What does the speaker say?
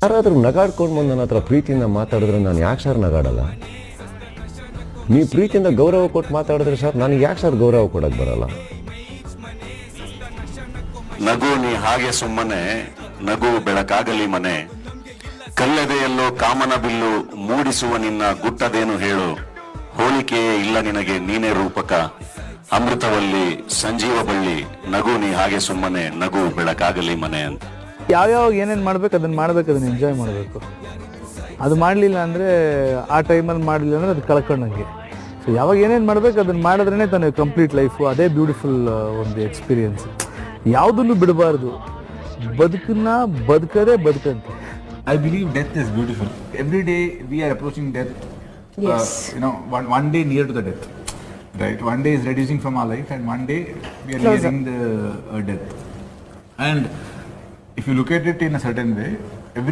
ಯಾರಾದರೂ ನಗಾಡ್ಕೊಂಡು ಬಂದು ನನ್ನ ಹತ್ರ ಪ್ರೀತಿಯಿಂದ ಮಾತಾಡಿದ್ರೆ ನಾನು ಯಾಕೆ ಸರ್ ನಗಾಡಲ್ಲ? ನೀವು ಪ್ರೀತಿಯಿಂದ ಗೌರವ ಕೊಟ್ಟು ಮಾತಾಡಿದ್ರೆ ಸರ್ ನನಗೆ ಯಾಕೆ ಸರ್ ಗೌರವ ಕೊಡೋಕ್ಕೆ ಬರಲ್ಲ? ನಗು ನೀ ಹಾಗೆ ಸುಮ್ಮನೆ, ನಗು ಬೆಳಕಾಗಲಿ ಮನೆ, ಕಲ್ಲದೆಯಲ್ಲೋ ಕಾಮನ ಬಿಲ್ಲು ಮೂಡಿಸುವ ನಿನ್ನ ಗುಟ್ಟದೇನು ಹೇಳು, ಹೋಲಿಕೆಯೇ ಇಲ್ಲ ನಿನಗೆ ನೀನೇ ರೂಪಕ, ಅಮೃತವಲ್ಲಿ ಸಂಜೀವ ಬಳ್ಳಿ, ನಗು ನೀ ಹಾಗೆ ಸುಮ್ಮನೆ, ನಗು ಬೆಳಕಾಗಲಿ ಮನೆ ಅಂತ. ಯಾವ್ಯಾವ ಏನೇನು ಮಾಡ್ಬೇಕು ಅದನ್ನು ಎಂಜಾಯ್ ಮಾಡಬೇಕು. ಅದು ಮಾಡಲಿಲ್ಲ ಅಂದರೆ ಆ ಟೈಮಲ್ಲಿ ಮಾಡಲಿಲ್ಲ ಅಂದರೆ ಅದು ಕಳ್ಕೊಂಡಂಗೆ. ಸೊ ಯಾವಾಗ ಏನೇನು ಮಾಡಬೇಕು ಅದನ್ನು ಮಾಡಿದ್ರೇ ತಾನೇ ಕಂಪ್ಲೀಟ್ ಲೈಫು. ಅದೇ ಬ್ಯೂಟಿಫುಲ್ ಒಂದು ಎಕ್ಸ್ಪೀರಿಯನ್ಸ್. ಯಾವುದನ್ನು ಬಿಡಬಾರ್ದು, ಬದುಕದೇ ಬದುಕಂತೆ. I believe death is beautiful. Every day we are approaching death. Yes. One day near to the death. Right. One day is reducing from our life, and one day we are nearing the death. And if you look at it in a certain way, every